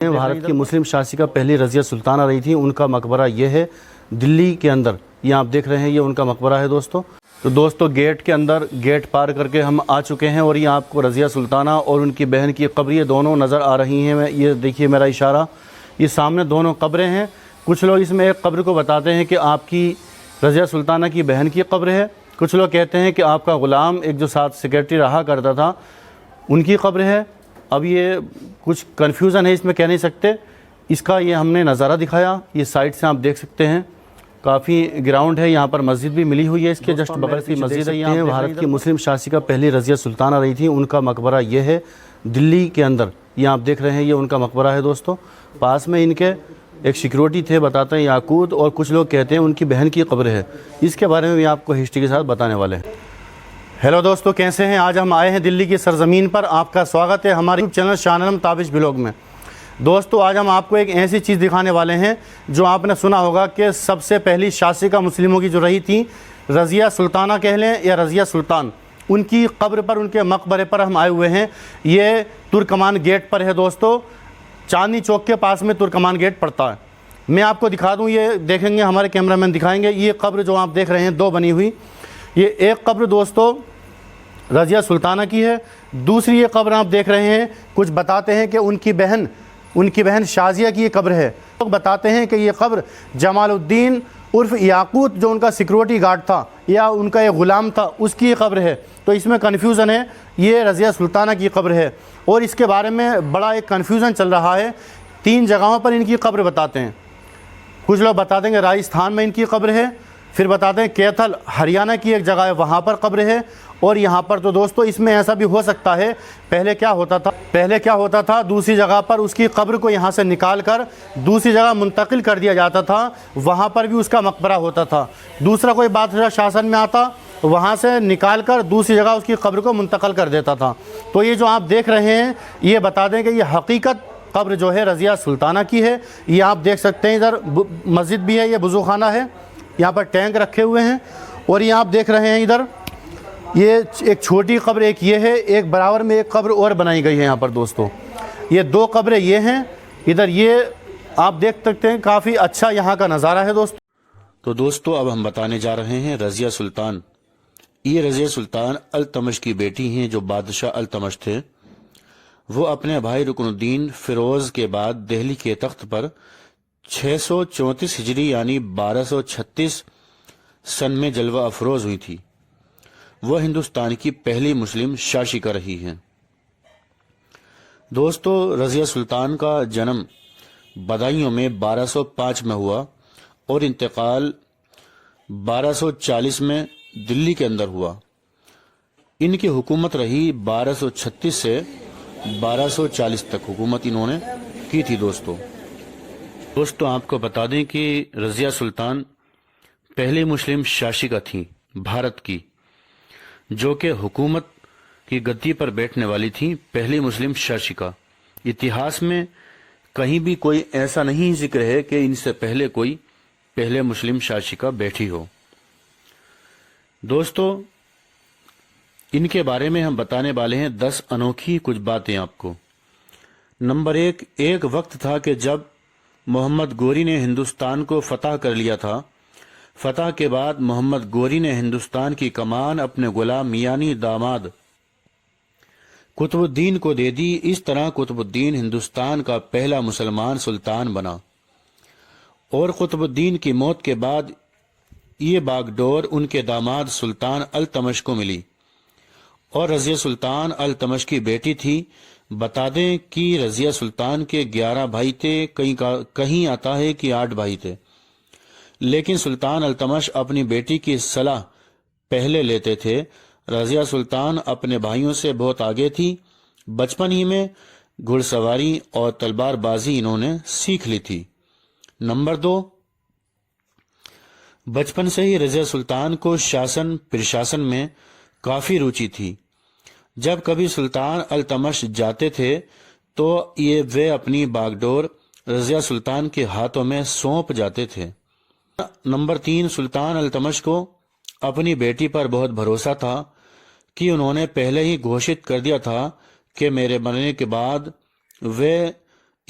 भारत की मुस्लिम शासिका पहली रज़िया सुल्ताना रही थी। उनका मकबरा ये है दिल्ली के अंदर। ये आप देख रहे हैं, ये उनका मकबरा है दोस्तों। तो दोस्तों गेट के अंदर, गेट पार करके हम आ चुके हैं और ये आपको रज़िया सुल्ताना और उनकी बहन की कब्र ये दोनों नज़र आ रही हैं। ये देखिए मेरा इशारा, ये सामने दोनों कब्रें हैं। कुछ लोग इसमें एक कब्र को बताते हैं कि आपकी रज़िया सुल्ताना की बहन की कब्र है। कुछ लोग कहते हैं कि आपका ग़ुलाम एक जो साथ सेक्रेटरी रहा करता था उनकी कब्र है। अब ये कुछ कन्फ्यूज़न है, इसमें कह नहीं सकते। इसका ये हमने नज़ारा दिखाया, ये साइड से आप देख सकते हैं। काफ़ी ग्राउंड है, यहाँ पर मस्जिद भी मिली हुई है, इसके जस्ट बगल की मस्जिद है। यहाँ भारत की मुस्लिम शासिका पहली रज़िया सुल्ताना रही थी। उनका मकबरा ये है दिल्ली के अंदर। ये आप देख रहे हैं, ये उनका मकबरा है दोस्तों। पास में इनके एक सिक्योरिटी थे, बताते हैं याकूत, और कुछ लोग कहते हैं उनकी बहन की कब्र है। इसके बारे में भी आपको हिस्ट्री के साथ बताने वाले हैं। हेलो दोस्तों, कैसे हैं? आज हम आए हैं दिल्ली की सरज़मीन पर। आपका स्वागत है हमारे चैनल शाह ताबिश ब्लॉग में। दोस्तों आज हम आपको एक ऐसी चीज़ दिखाने वाले हैं जो आपने सुना होगा कि सबसे पहली शासिका मुस्लिमों की जो रही थी, रज़िया सुल्ताना कह लें या रज़िया सुल्तान, उनकी कब्र पर, उनके मकबरे पर हम आए हुए हैं। ये तुर्कमान गेट पर है दोस्तों, चांदनी चौक के पास में तुर्कमान गेट पड़ता है। मैं आपको दिखा दूँ, ये देखेंगे हमारे कैमरामैन दिखाएंगे। ये कब्र जो आप देख रहे हैं दो बनी हुई, ये एक कब्र दोस्तों रज़िया सुल्ताना की है। दूसरी ये कब्र आप देख रहे हैं, कुछ बताते हैं कि उनकी बहन शाजिया की ये कब्र है। लोग बताते हैं कि ये कब्र जमालुद्दीन उर्फ याकूत, जो उनका सिक्योरिटी गार्ड था या उनका एक ग़ुलाम था, उसकी ये कब्र है। तो इसमें कन्फ्यूज़न है, ये रज़िया सुल्ताना की कब्र है। और इसके बारे में बड़ा एक कन्फ्यूज़न चल रहा है। 3 जगहों पर इनकी कब्र बताते हैं। कुछ लोग बता देंगे राजस्थान में इनकी कब्र है, फिर बताते हैं कैथल हरियाणा की एक जगह है, वहाँ पर कब्र है, और यहाँ पर। तो दोस्तों इसमें ऐसा भी हो सकता है, पहले क्या होता था दूसरी जगह पर उसकी कब्र को यहाँ से निकाल कर दूसरी जगह मुंतकिल कर दिया जाता था, वहाँ पर भी उसका मकबरा होता था। दूसरा कोई बादशाह शासन में आता, वहाँ से निकाल कर दूसरी जगह उसकी कब्र को मुंतकिल कर देता था। तो ये जो आप देख रहे हैं, ये बता दें कि ये हकीकत कब्र जो है रज़िया सुल्ताना की है। ये आप देख सकते हैं, इधर मस्जिद भी है, ये वज़ूखाना है, यहाँ पर टैंक रखे हुए हैं। और ये आप देख रहे हैं इधर, ये एक छोटी कब्र एक ये है, एक बराबर में एक कब्र और बनाई गई है यहाँ पर दोस्तों। ये 2 कब्रें ये हैं, इधर ये आप देख सकते हैं। काफ़ी अच्छा यहाँ का नज़ारा है दोस्तों। तो दोस्तों अब हम बताने जा रहे हैं रज़िया सुल्तान। ये रज़िया सुल्तान अल्तमश की बेटी हैं, जो बादशाह अल्तमश थे। वो अपने भाई रुकनुद्दीन फ़िरोज़ के बाद दिल्ली के तख्त पर 634 हिजरी यानी 1236 सन में जलवा अफरोज़ हुई थी। वह हिंदुस्तान की पहली मुस्लिम शासिका रही हैं। दोस्तों रज़िया सुल्तान का जन्म बदायूं में 1205 में हुआ और इंतकाल 1240 में दिल्ली के अंदर हुआ। इनकी हुकूमत रही 1236 से 1240 तक हुकूमत इन्होंने की थी। दोस्तों आपको बता दें कि रज़िया सुल्तान पहली मुस्लिम शासिका थी भारत की, जो कि हुकूमत की गद्दी पर बैठने वाली थी, पहली मुस्लिम शासिका। इतिहास में कहीं भी कोई ऐसा नहीं जिक्र है कि इनसे पहले कोई पहले मुस्लिम शासिका बैठी हो। दोस्तों इनके बारे में हम बताने वाले हैं 10 अनोखी कुछ बातें आपको। नंबर 1, एक वक्त था कि जब मोहम्मद गोरी ने हिंदुस्तान को फतह कर लिया था। फतह के बाद मोहम्मद गोरी ने हिंदुस्तान की कमान अपने गुलाम यानी दामाद कुतुबुद्दीन को दे दी। इस तरह कुतुबुद्दीन हिंदुस्तान का पहला मुसलमान सुल्तान बना। और कुतुबुद्दीन की मौत के बाद ये बागडोर उनके दामाद सुल्तान अल्तमश को मिली। और रज़िया सुल्तान अल्तमश की बेटी थी। बता दें कि रज़िया सुल्तान के 11 भाई थे, कहीं आता है कि 8 भाई थे, लेकिन सुल्तान अल्तमश अपनी बेटी की सलाह पहले लेते थे। रज़िया सुल्तान अपने भाइयों से बहुत आगे थी। बचपन ही में घुड़सवारी और तलवारबाजी इन्होंने सीख ली थी। नंबर 2, बचपन से ही रज़िया सुल्तान को शासन प्रशासन में काफ़ी रुचि थी। जब कभी सुल्तान अल्तमश जाते थे तो वे अपनी बागडोर रज़िया सुल्तान के हाथों में सौंप जाते थे। नंबर 3, सुल्तान अल्तमश को अपनी बेटी पर बहुत भरोसा था कि उन्होंने पहले ही घोषित कर दिया था कि मेरे मरने के बाद वे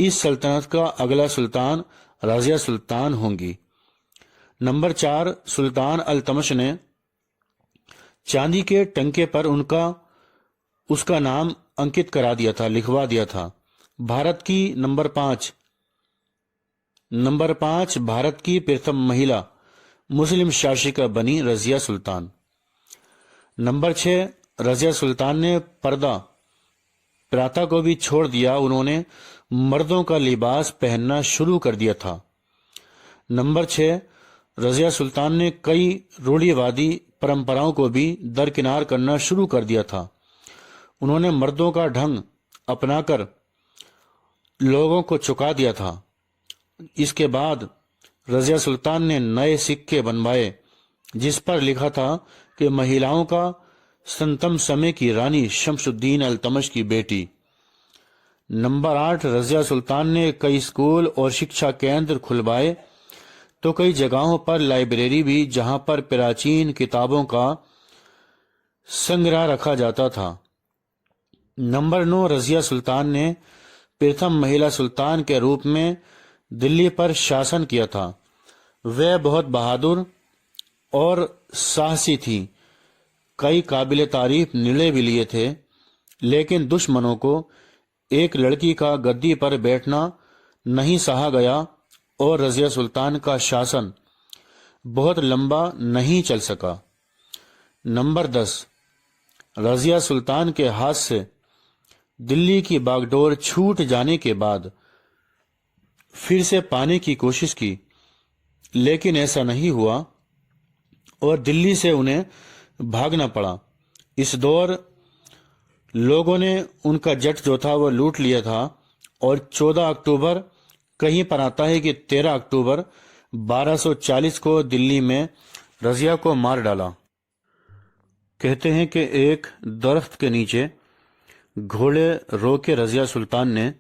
اس سلطنت کا اگلا سلطان رضیہ سلطان ہوں گی۔ نمبر 4، سلطان التمش نے چاندی کے ٹنکے پر اس کا نام انکت کرا دیا تھا، لکھوا دیا تھا۔ بھارت کی نمبر 5 بھارت کی پرتھم مہیلا مسلم شاشکا بنی رضیہ سلطان۔ نمبر 6، رضیہ سلطان نے پرتا کو بھی چھوڑ دیا، انہوں نے مردوں کا لباس پہننا شروع کر دیا تھا۔ نمبر 6، رضیہ سلطان نے کئی روڑی وادی پرمپراؤں کو بھی درکنار کرنا شروع کر دیا تھا۔ انہوں نے مردوں کا ڈھنگ اپنا کر لوگوں کو چکا دیا تھا۔ اس کے بعد رضیہ سلطان نے نئے سکے بنوائے جس پر لکھا تھا کہ مہیلاؤں کا سنتم سمے کی رانی شمس الدین التمش کی بیٹی۔ نمبر 8، رضیہ سلطان نے کئی اسکول اور شکشا کیندر کھلوائے تو کئی جگہوں پر لائبریری بھی جہاں پر پراچین کتابوں کا سنگرہ رکھا جاتا تھا۔ نمبر 9، رضیہ سلطان نے پرتھم مہیلا سلطان کے روپ میں دلی پر شاسن کیا تھا۔ وہ بہت بہادر اور ساہسی تھی، کئی قابل تعریف نرنئے بھی لیے تھے، لیکن دشمنوں کو ایک لڑکی کا گدی پر بیٹھنا نہیں سہا گیا اور رضیہ سلطان کا شاسن بہت لمبا نہیں چل سکا۔ نمبر 10، رضیہ سلطان کے ہاتھ سے دلی کی باغ ڈور چھوٹ جانے کے بعد پھر سے پانے کی کوشش کی، لیکن ایسا نہیں ہوا اور دلی سے انہیں بھاگنا پڑا۔ اس دور لوگوں نے ان کا جٹ جو تھا وہ لوٹ لیا تھا اور 14 اکتوبر، کہیں پر آتا ہے کہ 13 اکتوبر 1240 کو دلی میں رضیہ کو مار ڈالا۔ کہتے ہیں کہ ایک درخت کے نیچے گھوڑے روکے رضیہ سلطان نے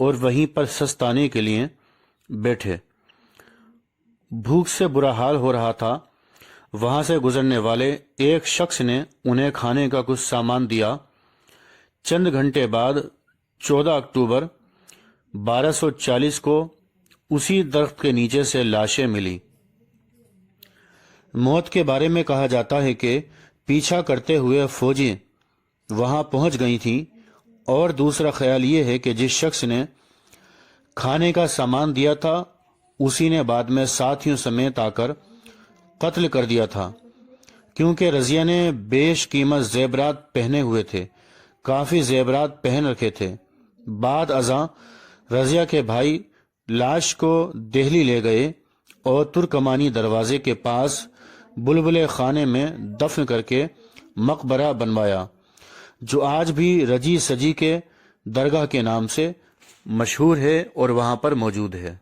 اور وہیں پر سستانے کے لیے بیٹھے۔ بھوک سے برا حال ہو رہا تھا۔ وہاں سے گزرنے والے ایک شخص نے انہیں کھانے کا کچھ سامان دیا۔ چند گھنٹے بعد 14 اکتوبر 1240 کو اسی درخت کے نیچے سے لاشیں ملی۔ موت کے بارے میں کہا جاتا ہے کہ پیچھا کرتے ہوئے فوجیں وہاں پہنچ گئی تھیں، اور دوسرا خیال یہ ہے کہ جس شخص نے کھانے کا سامان دیا تھا اسی نے بعد میں ساتھیوں سمیت آ کر قتل کر دیا تھا، کیونکہ رضیہ نے بیش قیمت زیورات پہنے ہوئے تھے، کافی زیورات پہن رکھے تھے۔ بعد ازاں رضیہ کے بھائی لاش کو دہلی لے گئے اور ترکمانی دروازے کے پاس بلبلے خانے میں دفن کر کے مقبرہ بنوایا، جو آج بھی رجی سجی کے درگاہ کے نام سے مشہور ہے اور وہاں پر موجود ہے۔